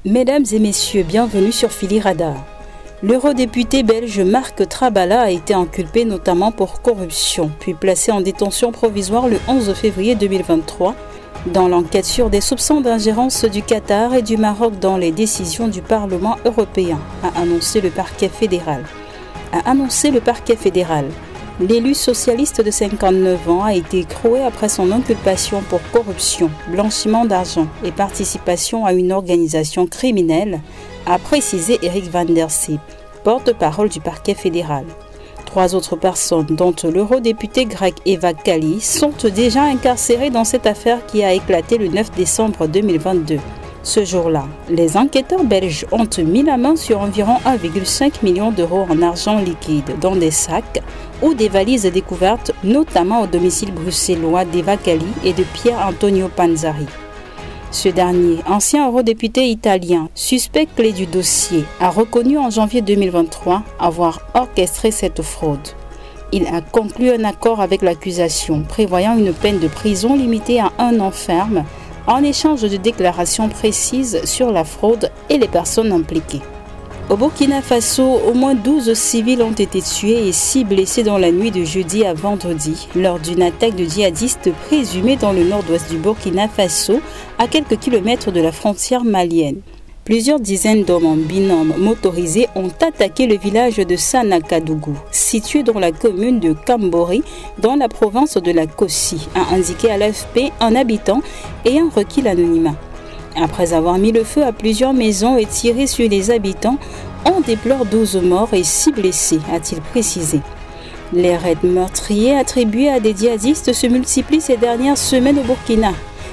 Mesdames et messieurs, bienvenue sur Philly Radar. L'eurodéputé belge Marc Trabala a été inculpé notamment pour corruption, puis placé en détention provisoire le 11 février 2023 dans l'enquête sur des soupçons d'ingérence du Qatar et du Maroc dans les décisions du Parlement européen, a annoncé le parquet fédéral. L'élu socialiste de 59 ans a été écroué après son inculpation pour corruption, blanchiment d'argent et participation à une organisation criminelle, a précisé Eric van der Sip, porte-parole du parquet fédéral. 3 autres personnes, dont l'eurodéputé grec Eva Kaili, sont déjà incarcérées dans cette affaire qui a éclaté le 9 décembre 2022. Ce jour-là, les enquêteurs belges ont mis la main sur environ 1,5 million d'euros en argent liquide dans des sacs ou des valises découvertes, notamment au domicile bruxellois d'Eva Kaili et de Pier Antonio Panzari. Ce dernier, ancien eurodéputé italien, suspect clé du dossier, a reconnu en janvier 2023 avoir orchestré cette fraude. Il a conclu un accord avec l'accusation prévoyant une peine de prison limitée à 1 an ferme en échange de déclarations précises sur la fraude et les personnes impliquées. Au Burkina Faso, au moins 12 civils ont été tués et 6 blessés dans la nuit de jeudi à vendredi lors d'une attaque de djihadistes présumés dans le nord-ouest du Burkina Faso, à quelques kilomètres de la frontière malienne. Plusieurs dizaines d'hommes en binôme motorisés ont attaqué le village de Sanakadougou, situé dans la commune de Kambori, dans la province de la Kossi, a indiqué à l'AFP un habitant ayant requis l'anonymat. Après avoir mis le feu à plusieurs maisons et tiré sur les habitants, on déplore 12 morts et 6 blessés, a-t-il précisé. Les raids meurtriers attribués à des djihadistes se multiplient ces dernières semaines au Burkina.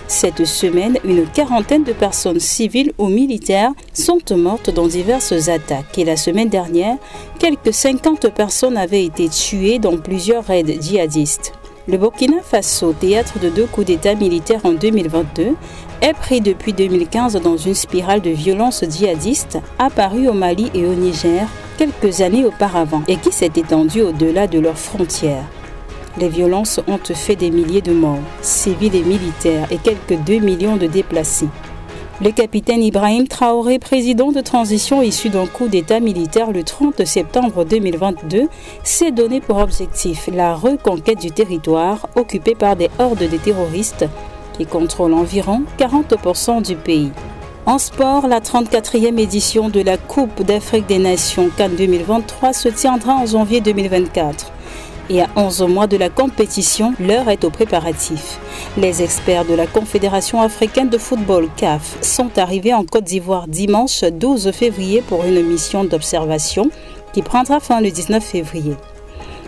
Cette semaine, une quarantaine de personnes civiles ou militaires sont mortes dans diverses attaques et la semaine dernière, quelques 50 personnes avaient été tuées dans plusieurs raids djihadistes. Le Burkina Faso, théâtre de 2 coups d'État militaires en 2022, est pris depuis 2015 dans une spirale de violence djihadiste apparue au Mali et au Niger quelques années auparavant et qui s'est étendue au-delà de leurs frontières. Les violences ont fait des milliers de morts, civils et militaires, et quelques 2 millions de déplacés. Le capitaine Ibrahim Traoré, président de transition issu d'un coup d'État militaire le 30 septembre 2022, s'est donné pour objectif la reconquête du territoire occupé par des hordes de terroristes qui contrôlent environ 40% du pays. En sport, la 34e édition de la Coupe d'Afrique des Nations CAN 2023 se tiendra en janvier 2024. Et à 11 mois de la compétition, l'heure est aux préparatifs. Les experts de la Confédération africaine de football CAF sont arrivés en Côte d'Ivoire dimanche 12 février pour une mission d'observation qui prendra fin le 19 février.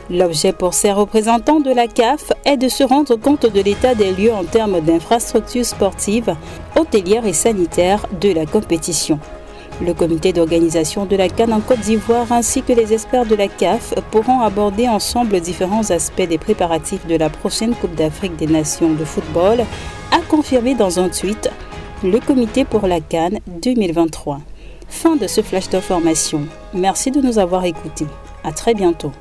L'objet pour ces représentants de la CAF est de se rendre compte de l'état des lieux en termes d'infrastructures sportives, hôtelières et sanitaires de la compétition. Le comité d'organisation de la CAN en Côte d'Ivoire ainsi que les experts de la CAF pourront aborder ensemble différents aspects des préparatifs de la prochaine Coupe d'Afrique des Nations de football, a confirmé dans un tweet le comité pour la CAN 2023. Fin de ce flash d'information. Merci de nous avoir écoutés. À très bientôt.